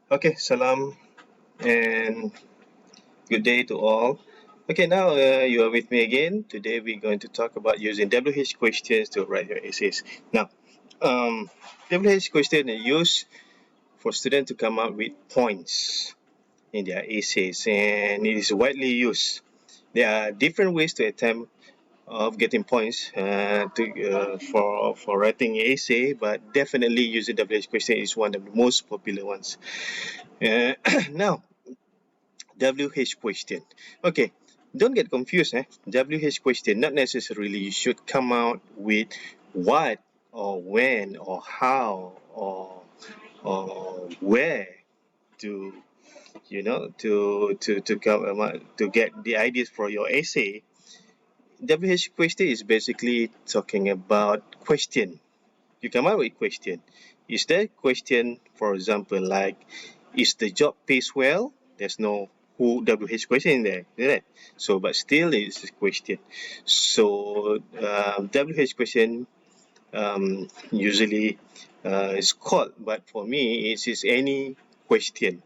Okay, salam and good day to all. Okay, now you are with me again. Today we're going to talk about using WH questions to write your essays. Now, WH question is used for students to come up with points in their essays, and it is widely used. There are different ways to attempt of getting points for writing an essay, but definitely using WH question is one of the most popular ones. Now, WH question. Okay, don't get confused. WH question, not necessarily you should come out with what or when or how or where to to come to get the ideas for your essay. WH question is basically talking about question. You come up with question. Is there question, for example, like, is the job pays well? There's no who WH question in there, isn't it? So, but still it's a question. So, WH question usually is called, but for me, it is any question,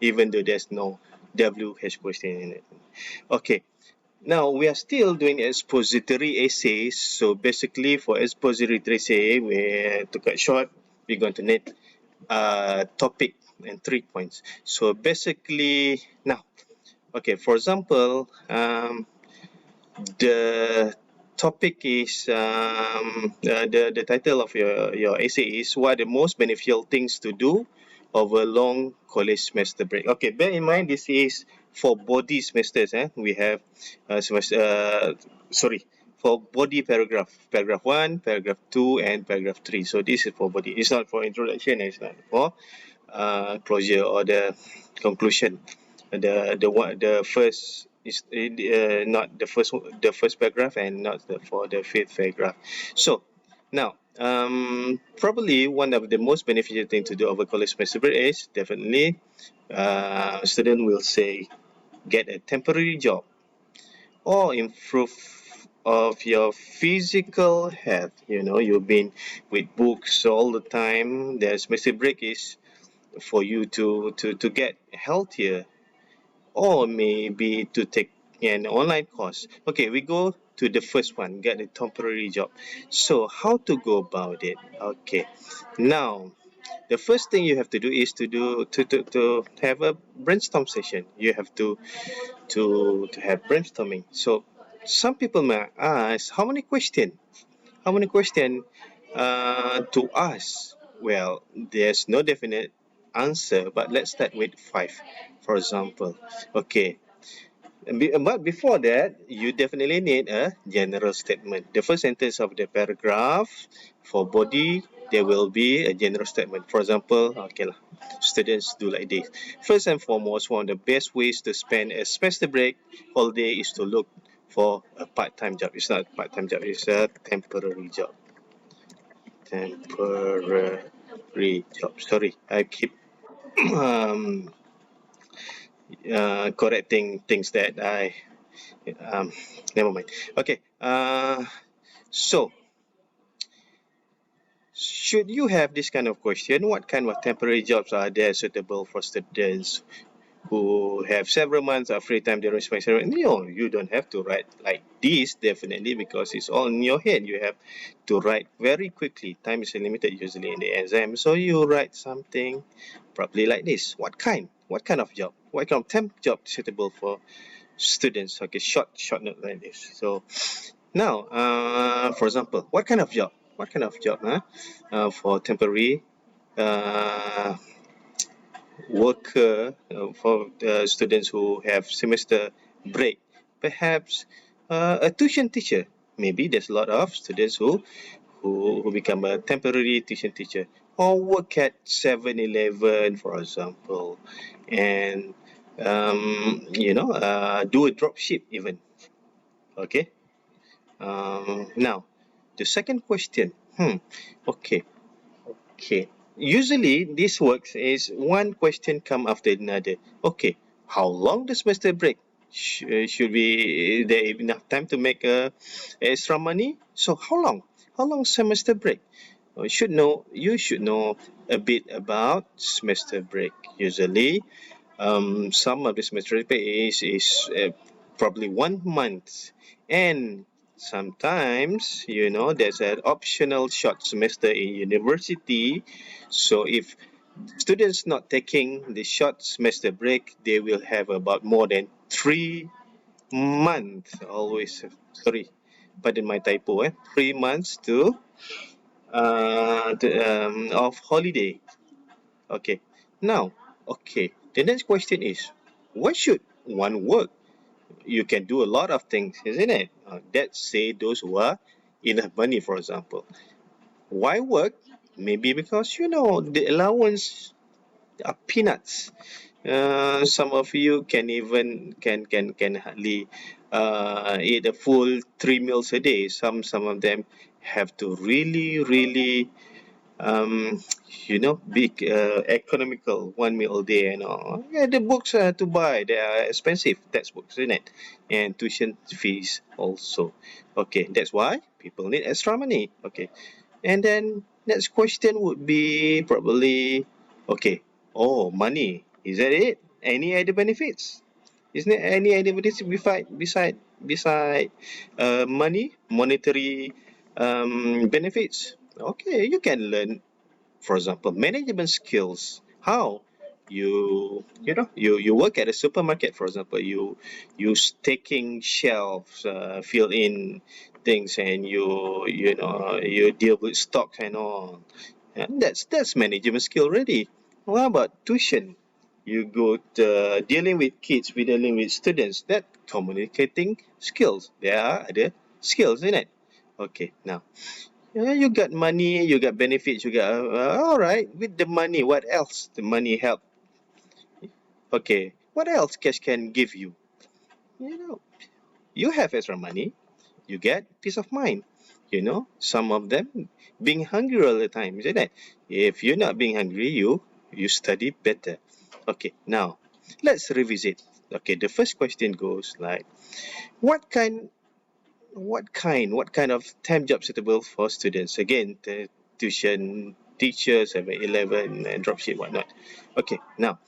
even though there's no WH question in it. Okay, now we are still doing expository essays. So basically, for expository essay, to cut short, we're going to need a topic and 3 points. So basically, now, okay, for example, the topic is the title of your essay is what are the most beneficial things to do over long college semester break. Okay, bear in mind this is for body semesters. We have semester sorry, for body paragraph 1, paragraph 2, and paragraph 3. So this is for body. It's not for introduction, it's not for closure or the conclusion. The first is not the first paragraph, and not for the fifth paragraph. So now, probably one of the most beneficial thing to do over college semester break is definitely student will say get a temporary job or improve of your physical health. You've been with books all the time. The semester break is for you to get healthier, or maybe to take an online course. Okay, we go to the first one, get a temporary job. So how to go about it? Okay, now the first thing you have to do is to have a brainstorm session. You have to have brainstorming. So some people might ask, how many question to ask? Well, there's no definite answer, but let's start with five, for example. Okay, but before that, you definitely need a general statement. The first sentence of the paragraph for body, there will be a general statement. For example, okay lah, students do like this. First and foremost, one of the best ways to spend a semester break holiday is to look for a part-time job. It's not a part-time job, it's a temporary job. Temporary job. Sorry, I keep um, correcting things that I never mind. Okay. So should you have this kind of question? What kind of temporary jobs are there suitable for students who have several months of free time during semester? No, you don't have to write like this, definitely, because it's all in your head. You have to write very quickly. Time is limited usually in the exam. So you write something probably like this. What kind? What kind of job? What kind of temp job suitable for students? Okay, short note like this. So now, for example, what kind of job? What kind of job? For temporary uh, worker, for the students who have semester break. Perhaps a tuition teacher. Maybe there's a lot of students who become a temporary tuition teacher, or work at 7-Eleven, for example, and do a drop ship even. Okay. Now, the second question. Okay. Okay. Usually, this works is one question come after another. Okay. How long the semester break? Should we there enough time to make extra money? So how long? How long semester break? You should know a bit about semester break. Usually, some of the semester break is probably 1 month, and sometimes there's an optional short semester in university. So if students not taking the short semester break, they will have about more than 3 months. Always sorry, pardon my typo. 3 months of holiday. Okay. Now, okay. The next question is, why should one work? You can do a lot of things, isn't it? Let's say those who are enough money, for example. Why work? Maybe because the allowance are peanuts. Some of you can even can hardly eat a full 3 meals a day. Some of them have to really um, big economical 1 meal a day and all. Yeah, the books to buy, they are expensive textbooks, isn't it? And tuition fees also. Okay, that's why people need extra money. Okay, and then next question would be probably, okay, oh, money. Is that it? Any other benefits? Isn't there any other benefits beside money, monetary benefits? Okay, you can learn, for example, management skills. How? You work at a supermarket, for example. You taking shelves, fill in things, and you deal with stocks and all. And that's management skill already. What about tuition? You go dealing with kids, we dealing with students. That communicating skills. There are other skills in it. Okay, now, yeah, you got money, you got benefits, you got all right. With the money, what else? The money help. Okay, what else cash can give you? You know, you have extra money, you get peace of mind. Some of them being hungry all the time, isn't it? If you're not being hungry, you study better. Okay, now let's revisit. Okay, the first question goes like, what kind what kind of time job suitable for students? Again, the tuition teacher, 7-Eleven, and dropship, whatnot. Okay, now,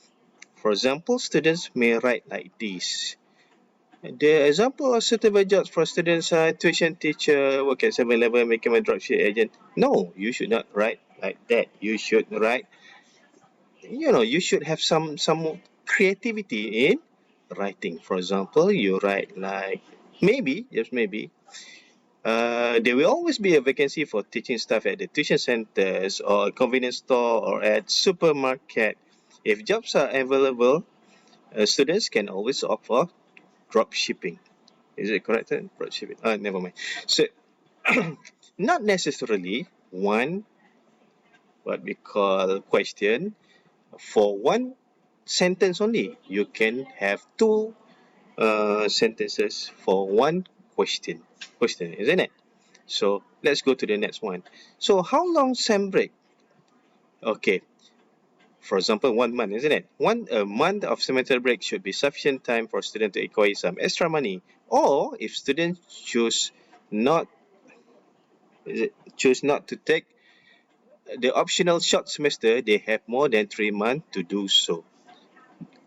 for example, students may write like this. The example of suitable jobs for students are tuition teacher, work at 7-Eleven, making a dropship agent. No, you should not write like that. You should write, you should have some creativity in writing. For example, you write like, maybe, just maybe, there will always be a vacancy for teaching staff at the tuition centers or a convenience store or at supermarket. If jobs are available, students can always opt for drop shipping. Is it correct? Drop shipping. Never mind. So, not necessarily one what we call question for one sentence only. You can have two sentences for one question, isn't it? So let's go to the next one. So how long sem break? Okay, for example, 1 month, isn't it? A month of semester break should be sufficient time for student to acquire some extra money. Or if students not choose not to take the optional short semester, they have more than 3 months to do so.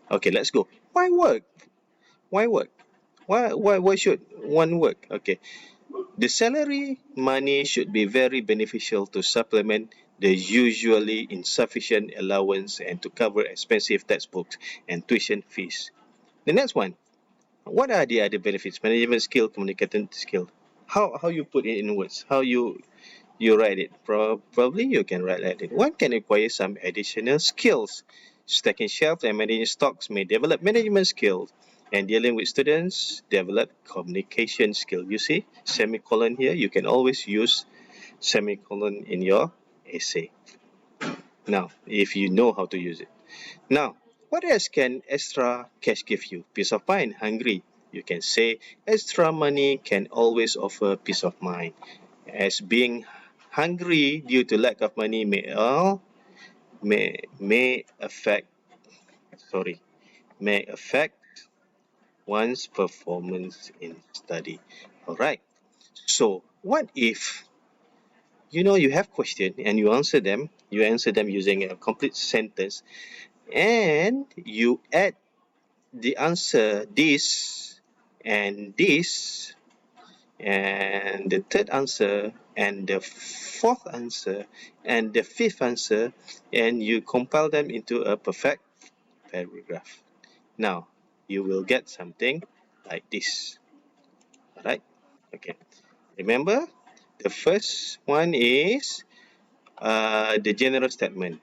Okay, let's go. Why work? Why work? Why should one work? Okay, the salary money should be very beneficial to supplement the usually insufficient allowance and to cover expensive textbooks and tuition fees. The next one, what are the other benefits? Management skill, communication skill. How you put it in words? How you write it? Probably you can write like it. One can acquire some additional skills. Stacking shelves and managing stocks may develop management skills, and dealing with students develop communication skill. You see, semicolon here. You can always use semicolon in your essay. Now, if you know how to use it. Now, what else can extra cash give you? Peace of mind, hungry. You can say extra money can always offer peace of mind. As being hungry due to lack of money may affect sorry may affect one's performance in study. All right. So what if you have question and you answer them You answer them using a complete sentence, and you add the answer this and this and the third answer and the fourth answer and the fifth answer, and you compile them into a perfect paragraph. Now you will get something like this. All right. Okay. Remember, the first one is the general statement,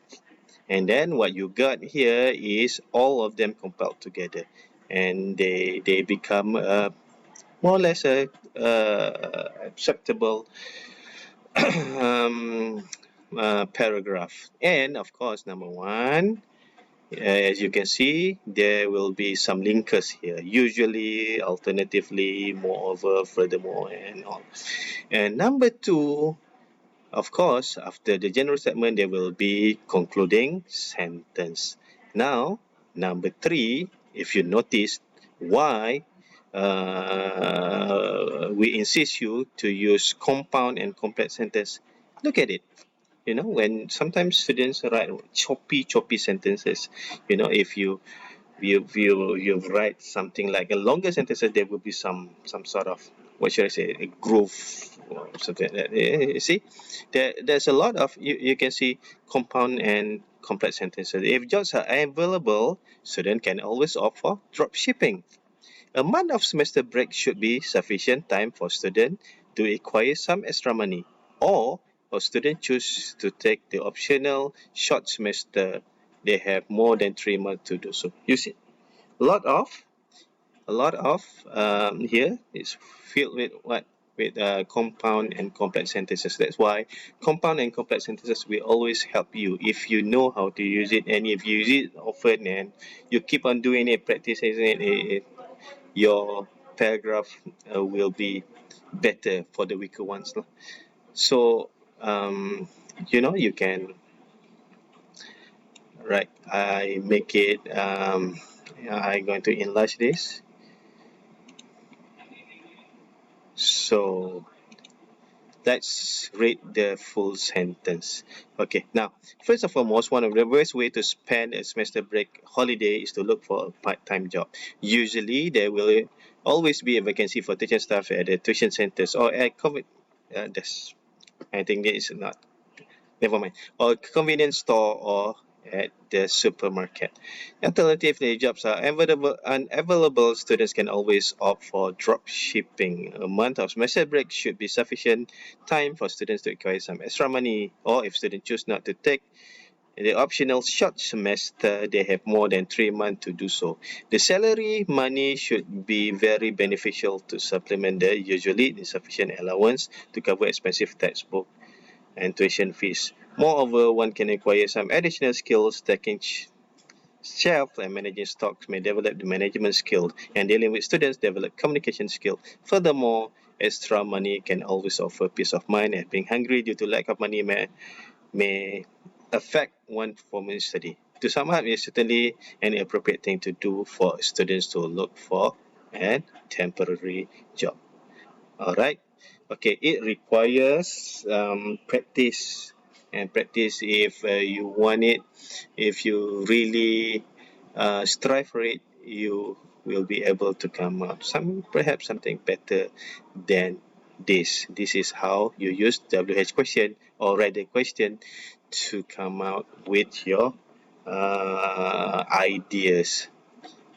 and then what you got here is all of them compiled together, and they become more or less a acceptable um, paragraph. And of course, number one, as you can see, there will be some linkers here, usually, alternatively, moreover, furthermore, and all. And number two, of course, after the general statement, there will be concluding sentence. Now, number three, if you notice why we insist you to use compound and complex sentence, look at it. You know, when sometimes students write choppy sentences, you know, if you write something like a longer sentences, there will be some sort of, what should I say, a groove or something like that. You see, there's a lot of, you can see compound and complex sentences. If jobs are available, student can always opt for drop shipping. A month of semester break should be sufficient time for student to acquire some extra money, or a student choose to take the optional short semester, they have more than 3 months to do so. You see, a lot of here is filled with what, with compound and complex sentences. That's why compound and complex sentences will always help you if you know how to use it, and if you use it often and you keep on doing it, practicing it, your paragraph will be better for the weaker ones. So you know, you can, right, I make it I'm going to enlarge this. So let's read the full sentence. Okay, now, first and foremost, one of the best way to spend a semester break holiday is to look for a part-time job. Usually, there will always be a vacancy for teaching staff at the tuition centers or at COVID. That's, I think that is not, never mind, or convenience store or at the supermarket. Alternatively, jobs are unavailable. Students can always opt for drop shipping. A month of semester break should be sufficient time for students to acquire some extra money, or if students choose not to take the optional short semester, they have more than 3 months to do so. The salary money should be very beneficial to supplement the usually insufficient allowance to cover expensive textbook and tuition fees. Moreover, one can acquire some additional skills. Taking shelf and managing stocks may develop the management skill, and dealing with students develop communication skill. Furthermore, extra money can always offer peace of mind, and being hungry due to lack of money may affect one's performance study. To sum up, it's certainly an appropriate thing to do for students to look for a temporary job. All right. Okay, it requires practice, and practice, if you want it, if you really strive for it, you will be able to come out perhaps something better than this. This is how you use WH question or rather question to come out with your ideas.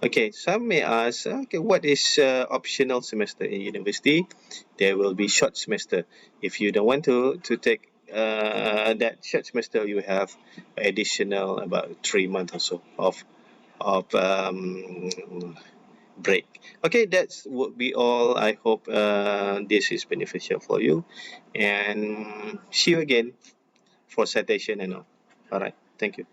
Okay, some may ask, okay, what is optional semester in university? There will be short semester. If you don't want to take that short semester, you have additional about 3 months or so of break. Okay, that's would be all. I hope this is beneficial for you, and see you again for citation and all. All right, thank you.